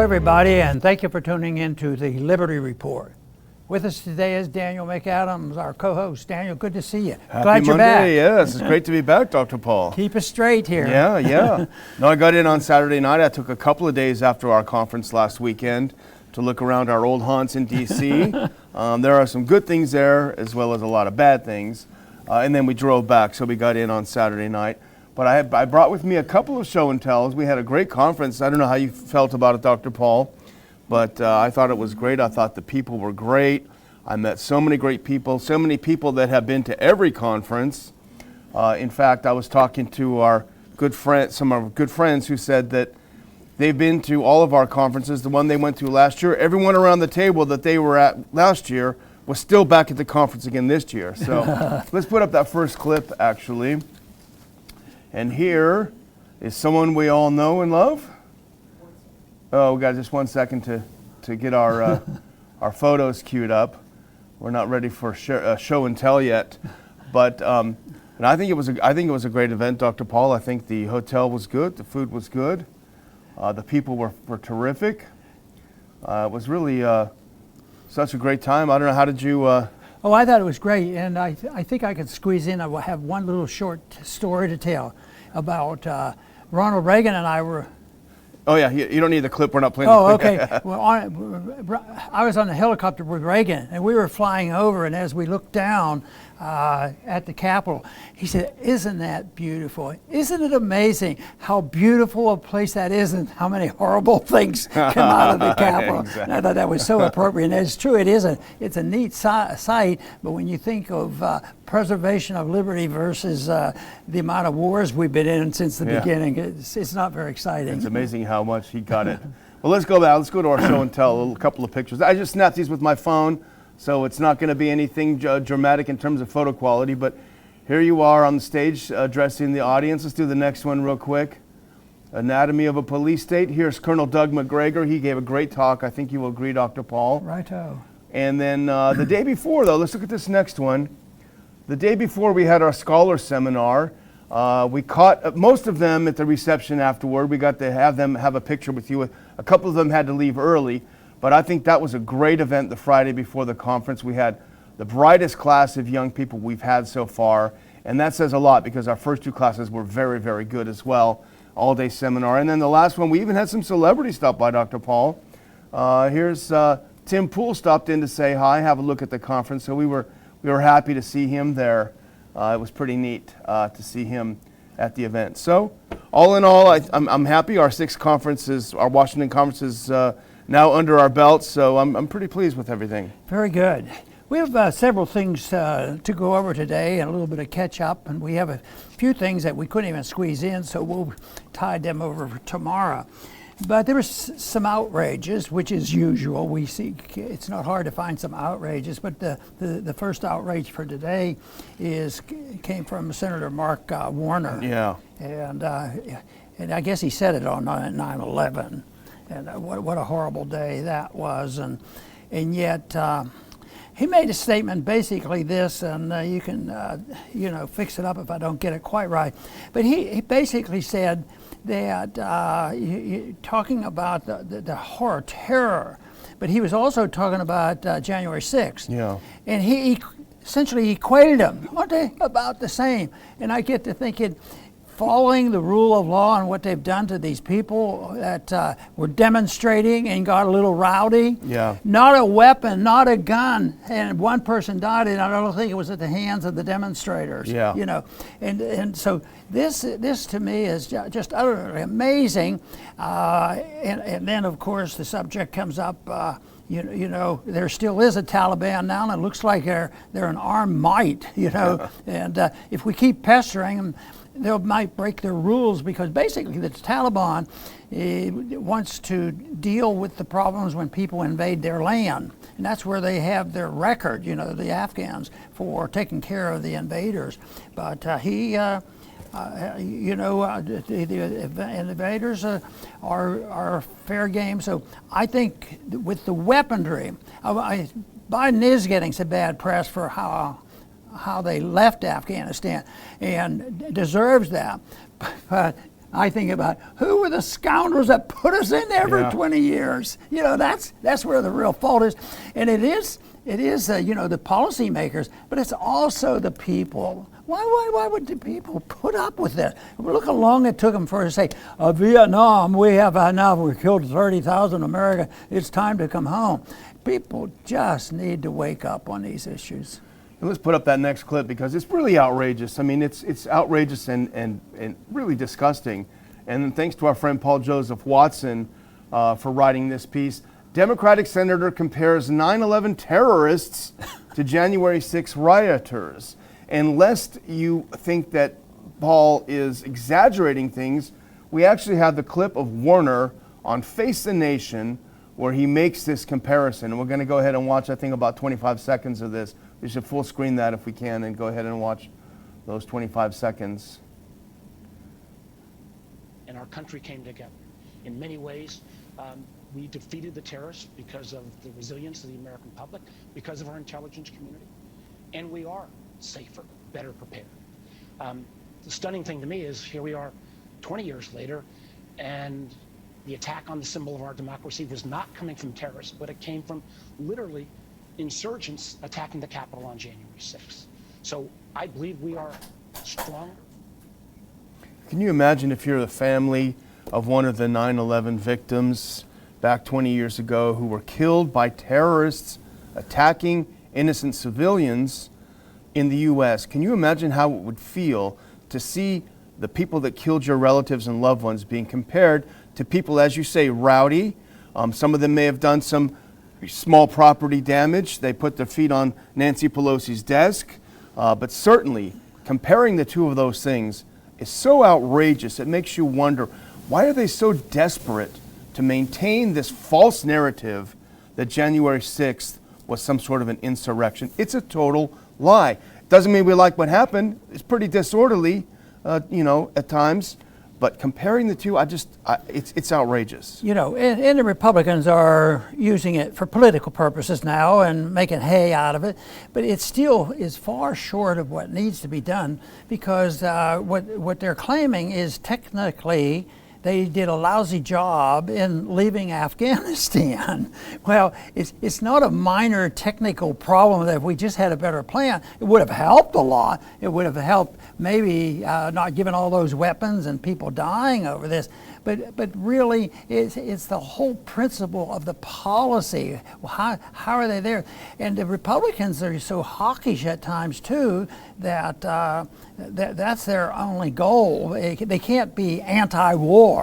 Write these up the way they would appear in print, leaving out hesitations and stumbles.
everybody, and thank you for tuning in to the Liberty Report. With us today is Daniel McAdams, our co-host. Daniel, good to see you. Glad you're back. Yes, it's great to be back, Dr. Paul. Keep us straight here. Yeah. No, I got in on Saturday night. I took a couple of days after our conference last weekend to look around our old haunts in D.C. There are some good things there as well as a lot of bad things. And then we drove back, so we got in on Saturday night. But I brought with me a couple of show and tells. We had a great conference. I don't know how you felt about it, Dr. Paul, but I thought it was great. I thought the people were great. I met so many great people, so many people that have been to every conference. In fact, I was talking to our good friend, some of our good friends who said that they've been to all of our conferences. The one they went to last year, everyone around the table that they were at last year was still back at the conference again this year. So let's put up that first clip, actually. And here is someone we all know and love. Oh, we got just 1 second to get our our photos queued up. We're not ready for show and tell yet, but and I think it was a great event, Dr. Paul. I think the hotel was good, the food was good, the people were terrific. It was really such a great time. I don't know, how did you? Oh, I thought it was great, and I think I could squeeze in. I will have one little short story to tell about Ronald Reagan and I were. Oh yeah, you don't need the clip. We're not playing. Oh, the clip. okay. Well, I was on the helicopter with Reagan, and we were flying over. And as we looked down at the Capitol, he said, "Isn't that beautiful? Isn't it amazing how beautiful a place that is, and how many horrible things come out of the Capitol?" Exactly. And I thought that was so appropriate. And it's true. It's a neat sight. But when you think of preservation of liberty versus the amount of wars we've been in since the beginning, it's not very exciting. It's amazing how much he got it. Well, let's go back. Let's go to our show and tell. A couple of pictures. I just snapped these with my phone, so it's not going to be anything dramatic in terms of photo quality. But here you are on the stage addressing the audience. Let's do the next one real quick. Anatomy of a Police State. Here's Colonel Doug McGregor. He gave a great talk. I think you will agree, Dr. Paul. Righto. And then the day before, though, let's look at this next one. The day before, we had our scholar seminar. We caught most of them at the reception afterward. We got to have them have a picture with you. A couple of them had to leave early, but I think that was a great event the Friday before the conference. We had the brightest class of young people we've had so far, and that says a lot because our first two classes were very, very good as well. All-day seminar. And then the last one, we even had some celebrities stop by, Dr. Paul. Here's Tim Poole stopped in to say hi, have a look at the conference, so we were happy to see him there. It was pretty neat to see him at the event. So, all in all, I'm happy. Our sixth conference our Washington conference is now under our belts, so I'm pretty pleased with everything. Very good. We have several things to go over today and a little bit of catch up, and we have a few things that we couldn't even squeeze in, so we'll tide them over for tomorrow. But there was some outrages, which is usual. We see it's not hard to find some outrages, but the first outrage for today came from Senator Mark Warner. Yeah. And I guess he said it on 9/11, and what a horrible day that was, and yet he made a statement basically this, and you can fix it up if I don't get it quite right, but he basically said that talking about the horror, terror, but he was also talking about January 6th. Yeah. And he essentially equated them. Aren't they about the same? And I get to thinking, following the rule of law and what they've done to these people that were demonstrating and got a little rowdy. Yeah. Not a weapon, not a gun, and one person died, and I don't think it was at the hands of the demonstrators. Yeah. And so this to me is just utterly amazing. And then of course the subject comes up. There still is a Taliban now, and it looks like they're an armed might. And if we keep pestering them, they might break their rules, because basically the Taliban wants to deal with the problems when people invade their land, and that's where they have their record. The Afghans for taking care of the invaders, but the invaders are fair game. So I think with the weaponry, Biden is getting some bad press for how they left Afghanistan, and deserves that. But I think about who were the scoundrels that put us in there Yeah. for 20 years. You know, that's where the real fault is. And it is you know, the policymakers, but it's also the people. Why would the people put up with this? Look how long it took them for us to say, Vietnam, we have now we killed 30,000 Americans. It's time to come home. People just need to wake up on these issues. And let's put up that next clip because it's really outrageous. I mean, it's outrageous and really disgusting. And then thanks to our friend Paul Joseph Watson for writing this piece. Democratic senator compares 9/11 terrorists to January 6 rioters. And lest you think that Paul is exaggerating things, we actually have the clip of Warner on Face the Nation where he makes this comparison. And we're going to go ahead and watch, I think, about 25 seconds of this. We should full screen that if we can and go ahead and watch those 25 seconds. And our country came together. In many ways, we defeated the terrorists because of the resilience of the American public, because of our intelligence community, and we are safer, better prepared. The stunning thing to me is here we are 20 years later, and the attack on the symbol of our democracy was not coming from terrorists, but it came from literally insurgents attacking the Capitol on January 6th. So I believe we are stronger. Can you imagine if you're the family of one of the 9/11 victims back 20 years ago who were killed by terrorists attacking innocent civilians in the U.S.? Can you imagine how it would feel to see the people that killed your relatives and loved ones being compared to people, as you say, rowdy? Some of them may have done some small property damage. They put their feet on Nancy Pelosi's desk. But certainly, comparing the two of those things is so outrageous. It makes you wonder, why are they so desperate to maintain this false narrative that January 6th was some sort of an insurrection? It's a total lie. Doesn't mean we like what happened. It's pretty disorderly, at times. But comparing the two, it's outrageous. You know, and the Republicans are using it for political purposes now and making hay out of it, but it still is far short of what needs to be done because what they're claiming is technically they did a lousy job in leaving Afghanistan. Well, it's not a minor technical problem that if we just had a better plan, it would have helped a lot. It would have helped maybe not giving all those weapons and people dying over this. But really, it's the whole principle of the policy. How are they there? And the Republicans are so hawkish at times too that that's their only goal. They can't be anti-war,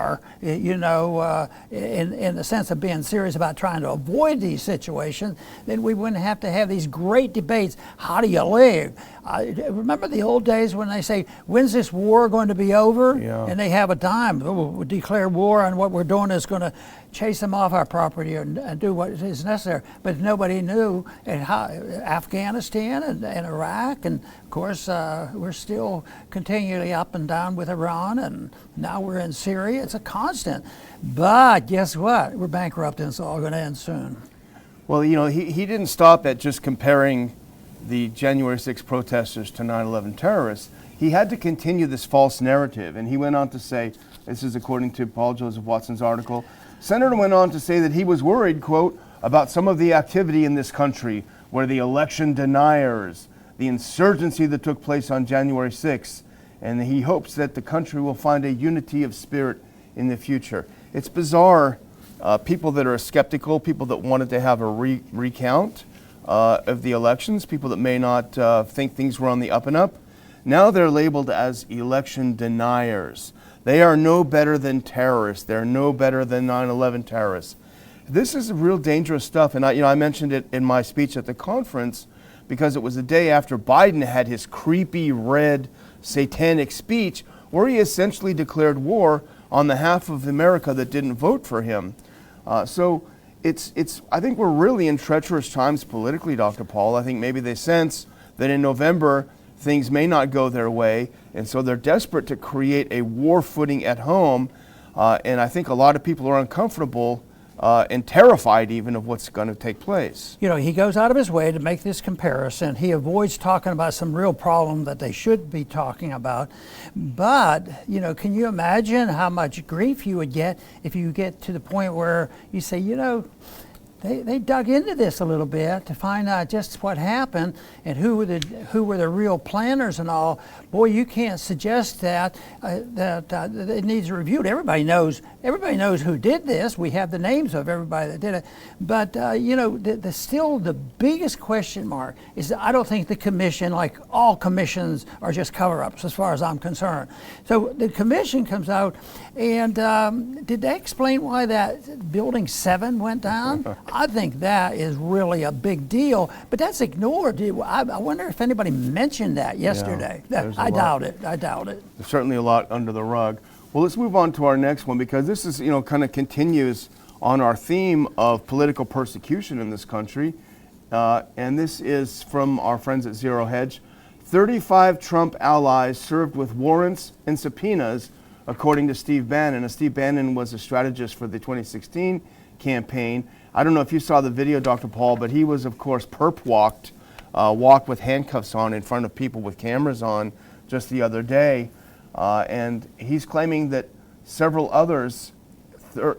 in the sense of being serious about trying to avoid these situations. Then we wouldn't have to have these great debates. How do you live? Remember the old days when they say, when's this war going to be over? Yeah. And they have a time. We'll declare war, and what we're doing is going to chase them off our property and do what is necessary. But nobody knew how Afghanistan and Iraq, and of course we're still continually up and down with Iran, and now we're in Syria. It's a constant. But guess what? We're bankrupt, and it's all going to end soon. Well, he didn't stop at just comparing the January 6 protesters to 9/11 terrorists. He had to continue this false narrative, and he went on to say, this is according to Paul Joseph Watson's article, Senator went on to say that he was worried, quote, about some of the activity in this country where the election deniers, the insurgency that took place on January 6th, and he hopes that the country will find a unity of spirit in the future. It's bizarre. People that are skeptical, people that wanted to have a recount of the elections, people that may not think things were on the up and up, now they're labeled as election deniers. They are no better than terrorists. They're no better than 9/11 terrorists. This is real dangerous stuff, and I mentioned it in my speech at the conference because it was the day after Biden had his creepy red satanic speech where he essentially declared war on the half of America that didn't vote for him. So I think we're really in treacherous times politically, Dr. Paul. I think maybe they sense that in November things may not go their way, and so they're desperate to create a war footing at home. And I think a lot of people are uncomfortable and terrified even of what's going to take place. You know, he goes out of his way to make this comparison. He avoids talking about some real problem that they should be talking about. But, you know, can you imagine how much grief you would get if you get to the point where you say, you know, they dug into this a little bit to find out just what happened and who were the real planners and all. Boy, you can't suggest that it needs reviewed. Everybody knows who did this. We have the names of everybody that did it. But you know, still the biggest question mark is that I don't think the commission, like all commissions, are just cover-ups as far as I'm concerned. So the commission comes out, and did they explain why that Building 7 went down? I think that is really a big deal, but that's ignored. I wonder if anybody mentioned that yesterday. Yeah, I doubt it. I doubt it. There's certainly a lot under the rug. Well, let's move on to our next one, because this is, you know, kind of continues on our theme of political persecution in this country. And this is from our friends at Zero Hedge. 35 Trump allies served with warrants and subpoenas, according to Steve Bannon. And Steve Bannon was a strategist for the 2016 campaign. I don't know if you saw the video, Dr. Paul, but he was, of course, walked with handcuffs on in front of people with cameras on just the other day. And he's claiming that several others,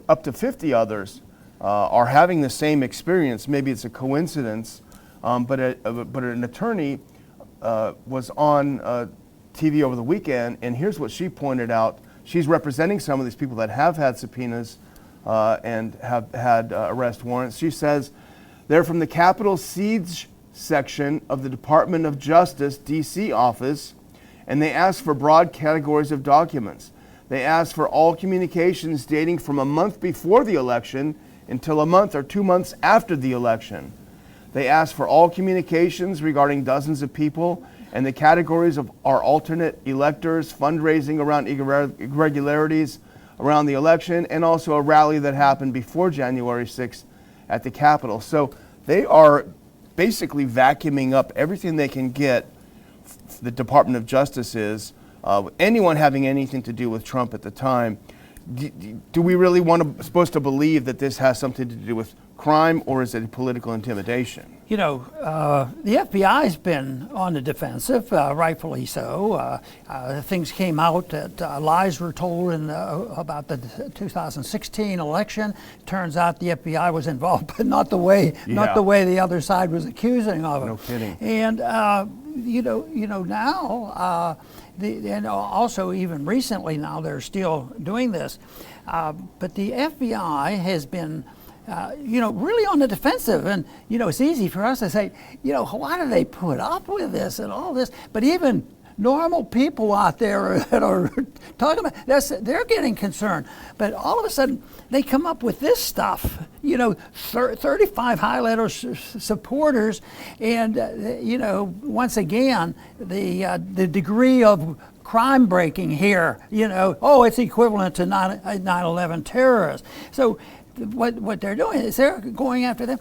up to 50 others, are having the same experience. Maybe it's a coincidence, but an attorney was on TV over the weekend, and here's what she pointed out. She's representing some of these people that have had subpoenas and have had arrest warrants. She says they're from the Capitol Siege section of the Department of Justice, D.C. office, and they ask for broad categories of documents. They ask for all communications dating from a month before the election until a month or 2 months after the election. They ask for all communications regarding dozens of people, and the categories of our alternate electors, fundraising around irregularities around the election, and also a rally that happened before January 6th at the Capitol. So they are basically vacuuming up everything they can get. The Department of Justice is anyone having anything to do with Trump at the time. Do we really supposed to believe that this has something to do with crime, or is it political intimidation? You know, the FBI's been on the defensive, rightfully so. Things came out that lies were told about the 2016 election. Turns out the FBI was involved, but not the way the other side was accusing of it. No kidding. And you know now, and also even recently now they're still doing this. But the FBI has been really on the defensive. And, it's easy for us to say, why do they put up with this and all this? But even normal people out there that are talking about this, they're getting concerned. But all of a sudden, they come up with this stuff, 35 high-level supporters. And, once again, the degree of crime breaking here, it's equivalent to 9/11 terrorists. So what they're doing is they're going after them.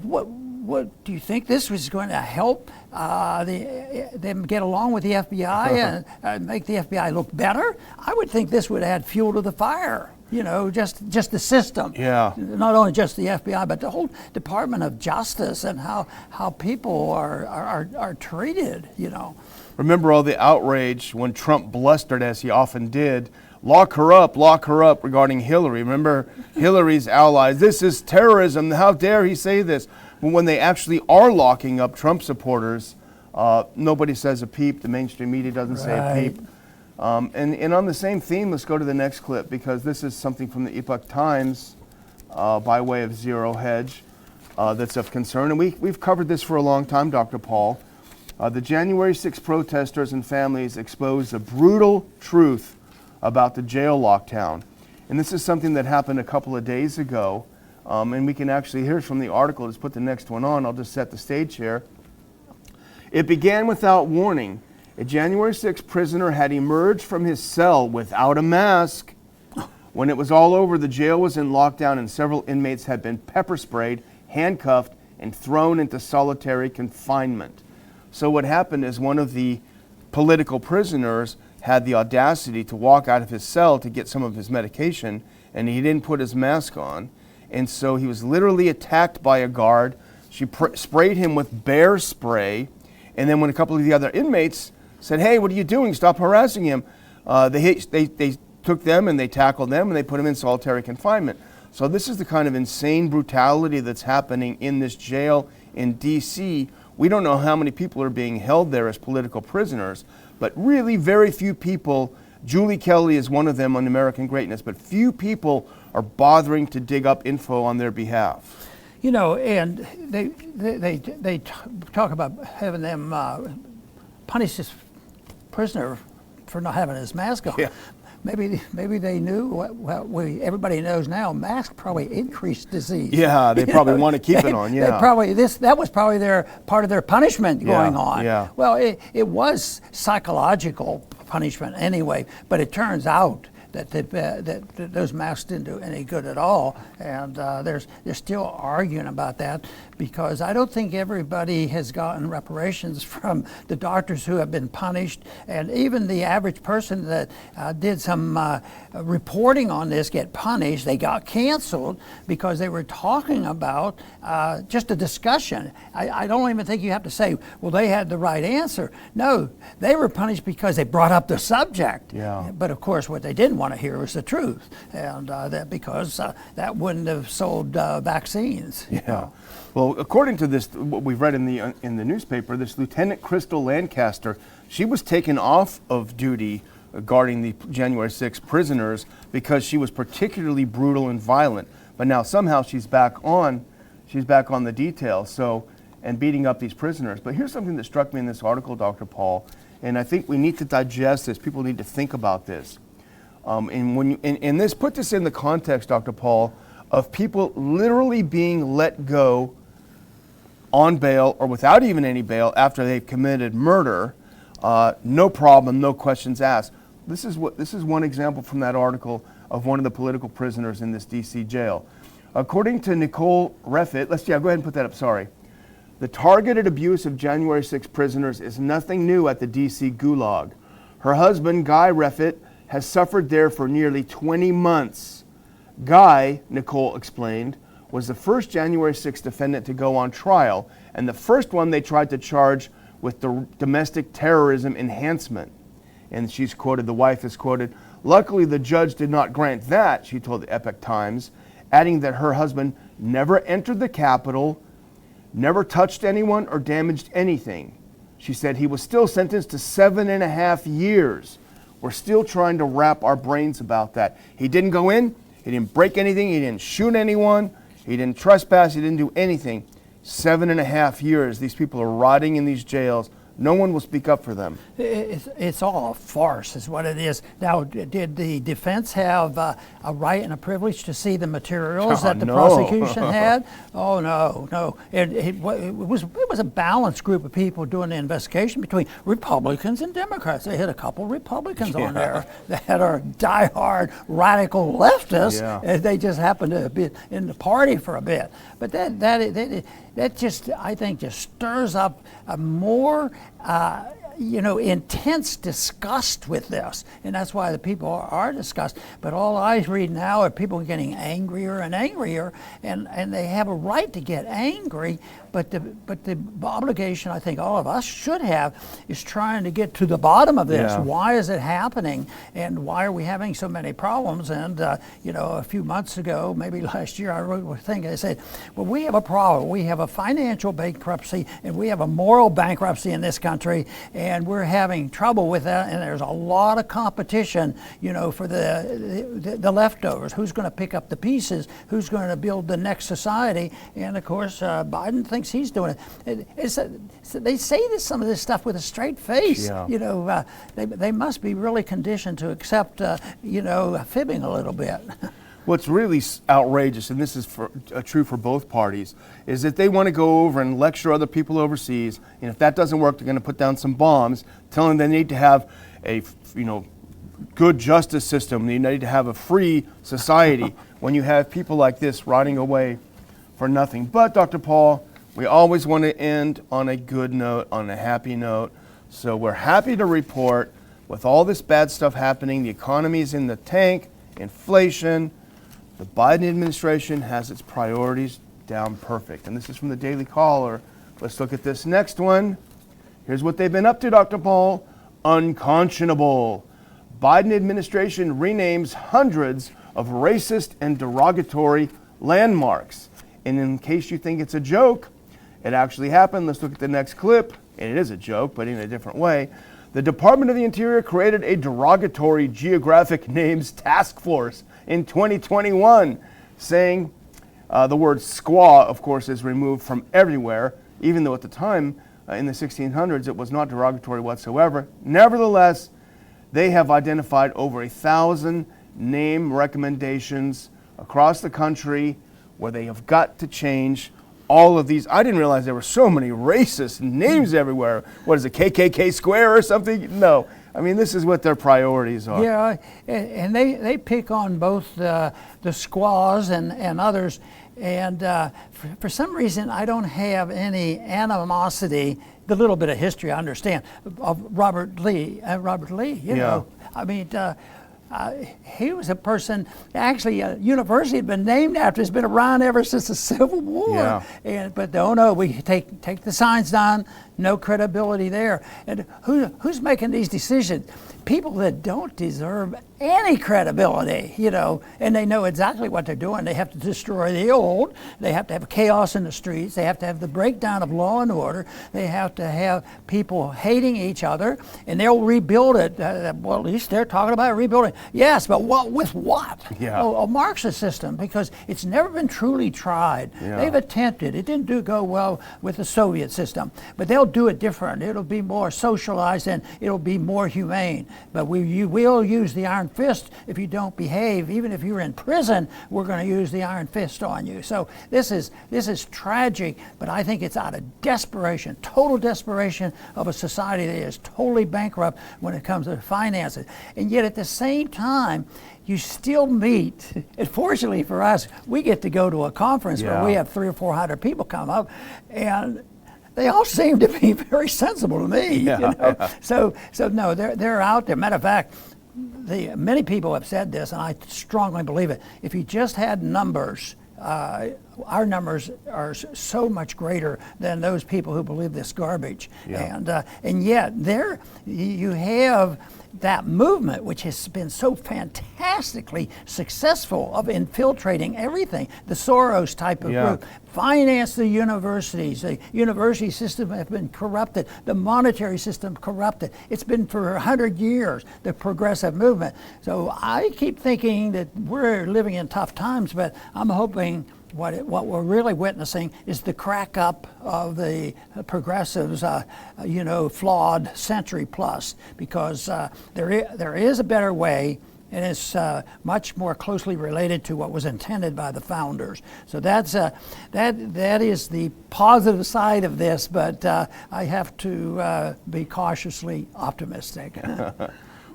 What do you think this was going to help them get along with the FBI and make the FBI look better? I would think this would add fuel to the fire. Just the system. Yeah. Not only just the FBI, but the whole Department of Justice and how people are treated. Remember all the outrage when Trump blustered, as he often did, lock her up regarding Hillary. Remember Hillary's allies, this is terrorism, how dare he say this? But when they actually are locking up Trump supporters, nobody says a peep, the mainstream media doesn't say a peep. And on the same theme, let's go to the next clip, because this is something from the Epoch Times by way of Zero Hedge that's of concern. And we've covered this for a long time, Dr. Paul. The January 6 protesters and families exposed the brutal truth about the jail lockdown. And this is something that happened a couple of days ago. And we can actually hear from the article. Let's put the next one on. I'll just set the stage here. It began without warning. A January 6 prisoner had emerged from his cell without a mask. When it was all over, the jail was in lockdown and several inmates had been pepper sprayed, handcuffed, and thrown into solitary confinement. So what happened is one of the political prisoners had the audacity to walk out of his cell to get some of his medication, and he didn't put his mask on. And so he was literally attacked by a guard. She sprayed him with bear spray. And then when a couple of the other inmates said, "Hey, what are you doing? Stop harassing him," they took them and they tackled them and they put him in solitary confinement. So this is the kind of insane brutality that's happening in this jail in D.C. We don't know how many people are being held there as political prisoners, but really very few people, Julie Kelly is one of them on American Greatness, but few people are bothering to dig up info on their behalf. You know, and they talk about having them punish this prisoner for not having his mask on. Yeah. Maybe they knew everybody knows now. Masks probably increase disease. Yeah, they probably want to keep it on. Yeah, that was probably part of their punishment going on. Yeah. Well, it was psychological punishment anyway, but it turns out that those masks didn't do any good at all, and they're still arguing about that, because I don't think everybody has gotten reparations from the doctors who have been punished, and even the average person that did some reporting on this get punished. They got canceled because they were talking about just a discussion. I don't even think you have to say, well, they had the right answer. No, they were punished because they brought up the subject. Yeah. But of course, what they didn't want to hear was the truth, and that because that wouldn't have sold vaccines. Yeah. Well, according to this, what we've read in the newspaper, this Lieutenant Crystal Lancaster, she was taken off of duty guarding the January 6th prisoners because she was particularly brutal and violent. But now somehow she's back on the detail. So, and beating up these prisoners. But here's something that struck me in this article, Dr. Paul, and I think we need to digest this. People need to think about this. And this, put this in the context, Dr. Paul, of people literally being let go on bail or without even any bail after they've committed murder, no problem, no questions asked. This is one example from that article of one of the political prisoners in this D.C. jail. According to Nicole Reffitt, go ahead and put that up, sorry. The targeted abuse of January 6 prisoners is nothing new at the D.C. Gulag. Her husband, Guy Reffitt, has suffered there for nearly 20 months. Guy, Nicole explained, was the first January 6 defendant to go on trial, and the first one they tried to charge with the domestic terrorism enhancement. And she's quoted, the wife is quoted, "Luckily the judge did not grant that," she told the Epoch Times, adding that her husband never entered the Capitol, never touched anyone or damaged anything. She said he was still sentenced to 7.5 years. We're still trying to wrap our brains about that. He didn't go in, he didn't break anything, he didn't shoot anyone, he didn't trespass, he didn't do anything. 7.5 years, these people are rotting in these jails. No one will speak up for them. It's all a farce is what it is. Now, did the defense have a right and a privilege to see the materials that the prosecution had? Oh, no. It was a balanced group of people doing the investigation between Republicans and Democrats. They had a couple Republicans on there that are diehard radical leftists. Yeah. They just happened to be in the party for a bit. But that just, I think, just stirs up a more intense disgust with this, and that's why the people are disgusted. But all I read now are people getting angrier and angrier, and they have a right to get angry. But the obligation I think all of us should have is trying to get to the bottom of this. Yeah. Why is it happening, and why are we having so many problems? And a few months ago, maybe last year, I wrote a thing. I said, well, we have a problem. We have a financial bankruptcy, and we have a moral bankruptcy in this country, and we're having trouble with that. And there's a lot of competition, for the leftovers. Who's going to pick up the pieces? Who's going to build the next society? And of course, Biden thinks he's doing it. They say some of this stuff with a straight face. Yeah. They must be really conditioned to accept, fibbing a little bit. What's really outrageous, and this is true for both parties, is that they want to go over and lecture other people overseas, and if that doesn't work, they're going to put down some bombs, telling them they need to have a, good justice system. They need to have a free society when you have people like this rotting away for nothing. But, Dr. Paul, we always want to end on a good note, on a happy note. So we're happy to report, with all this bad stuff happening, the economy's in the tank, inflation, The Biden administration has its priorities down perfect. And this is from the Daily Caller. Let's look at this next one. Here's what they've been up to, Dr. Paul. Unconscionable. Biden administration renames hundreds of racist and derogatory landmarks. And in case you think it's a joke, it actually happened. Let's look at the next clip. And it is a joke, but in a different way. The Department of the Interior created a derogatory geographic names task force in 2021, saying the word squaw, of course, is removed from everywhere, even though at the time in the 1600s it was not derogatory whatsoever. Nevertheless, they have identified over 1,000 name recommendations across the country where they have got to change all of these. I didn't realize there were so many racist names everywhere. What is it, KKK Square or something? No. I mean, this is what their priorities are. Yeah, and they pick on both the squaws and others. And for some reason, I don't have any animosity. The little bit of history I understand of Robert Lee. You know, I mean, he was a person. Actually, a university had been named after. It's been around ever since the Civil War. Yeah. But no, we take the signs down. No credibility there. And who's making these decisions? People that don't deserve any credibility, you know, and they know exactly what they're doing. They have to destroy the old. They have to have chaos in the streets. They have to have the breakdown of law and order. They have to have people hating each other, and they'll rebuild it. Well, at least they're talking about rebuilding. Yes, but with what? Yeah. A Marxist system, because it's never been truly tried. Yeah. They've attempted. It didn't go well with the Soviet system, but they'll do it different. It'll be more socialized and it'll be more humane. But you will use the iron fist if you don't behave. Even if you're in prison, we're going to use the iron fist on you. So this is tragic, but I think it's out of desperation, total desperation of a society that is totally bankrupt when it comes to finances. And yet at the same time, you still meet, and fortunately for us, we get to go to a conference where we have 300 or 400 people come up, and they all seem to be very sensible to me. Yeah, you know? yeah. So no, they're out there. Matter of fact, many people have said this, and I strongly believe it. If you just had numbers, our numbers are so much greater than those people who believe this garbage. Yeah. And yet there you have that movement, which has been so fantastically successful of infiltrating everything. The Soros type of group finance the universities. The university system has been corrupted. The monetary system corrupted. It's been for 100 years, the progressive movement. So I keep thinking that we're living in tough times, but I'm hoping what we're really witnessing is the crack up of the progressives, flawed century plus, because there is a better way, and it's much more closely related to what was intended by the founders. So that is the positive side of this, but I have to be cautiously optimistic. Well,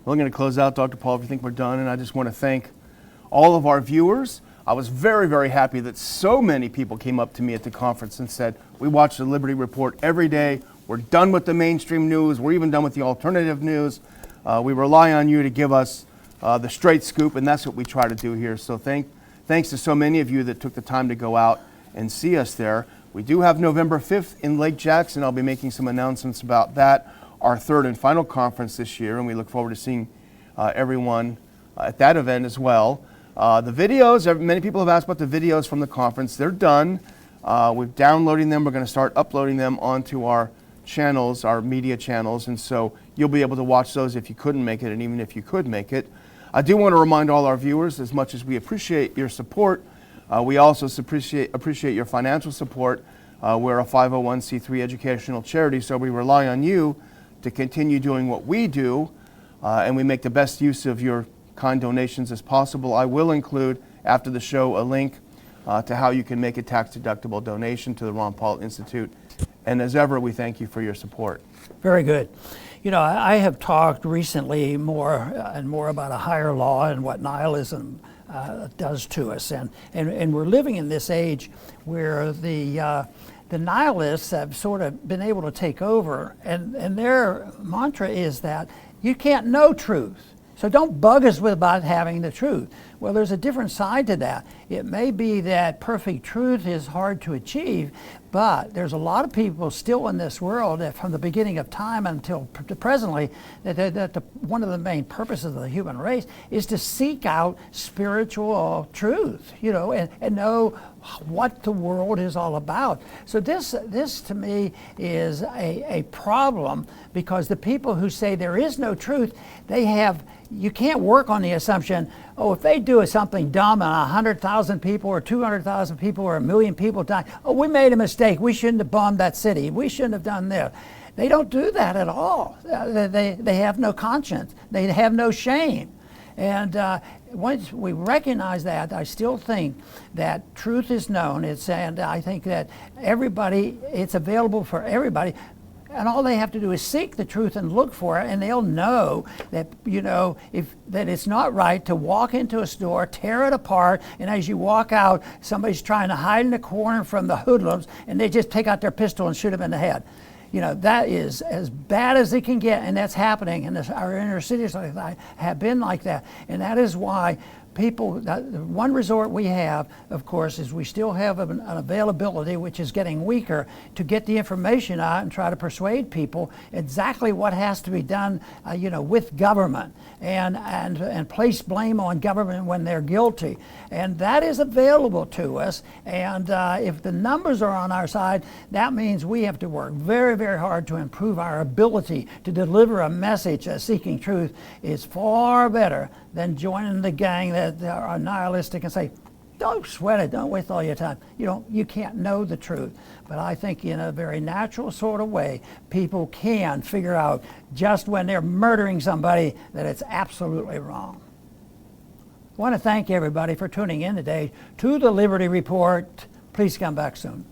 I'm going to close out, Dr. Paul, if you think we're done, and I just want to thank all of our viewers. I was very, very happy that so many people came up to me at the conference and said, we watch the Liberty Report every day. We're done with the mainstream news. We're even done with the alternative news. We rely on you to give us the straight scoop, and that's what we try to do here. So thanks to so many of you that took the time to go out and see us there. We do have November 5th in Lake Jackson. I'll be making some announcements about that, our third and final conference this year, and we look forward to seeing everyone at that event as well. The videos, many people have asked about the videos from the conference. They're done. We're downloading them. We're going to start uploading them onto our channels, our media channels, and so you'll be able to watch those if you couldn't make it, and even if you could make it. I do want to remind all our viewers, as much as we appreciate your support, we also appreciate your financial support. We're a 501c3 educational charity, so we rely on you to continue doing what we do, and we make the best use of your kind donations as possible. I will include, after the show, a link to how you can make a tax-deductible donation to the Ron Paul Institute. And as ever, we thank you for your support. Very good. You know, I have talked recently more and more about a higher law and what nihilism does to us. And we're living in this age where the nihilists have sort of been able to take over, and their mantra is that you can't know truth. So don't bug us about having the truth. Well, there's a different side to that. It may be that perfect truth is hard to achieve, but there's a lot of people still in this world that from the beginning of time until presently, that one of the main purposes of the human race is to seek out spiritual truth, and know what the world is all about. So this to me is a problem, because the people who say there is no truth, you can't work on the assumption, if they do something dumb and 100,000 people or 200,000 people or 1 million people die, we made a mistake, we shouldn't have bombed that city, we shouldn't have done this. They don't do that at all. They have no conscience, they have no shame. And once we recognize that, I still think that truth is known. And I think that it's available for everybody. And all they have to do is seek the truth and look for it, and they'll know that, that it's not right to walk into a store, tear it apart, and as you walk out, somebody's trying to hide in the corner from the hoodlums, and they just take out their pistol and shoot them in the head. That is as bad as it can get, and that's happening in our inner cities have been like that. And that is why the one resort we have, of course, is we still have an availability, which is getting weaker, to get the information out and try to persuade people exactly what has to be done, with government, and place blame on government when they're guilty. And that is available to us. And if the numbers are on our side, that means we have to work very, very hard to improve our ability to deliver a message seeking truth is far better than joining the gang that are nihilistic and say, don't sweat it, don't waste all your time. You can't know the truth. But I think in a very natural sort of way, people can figure out just when they're murdering somebody that it's absolutely wrong. I want to thank everybody for tuning in today to the Liberty Report. Please come back soon.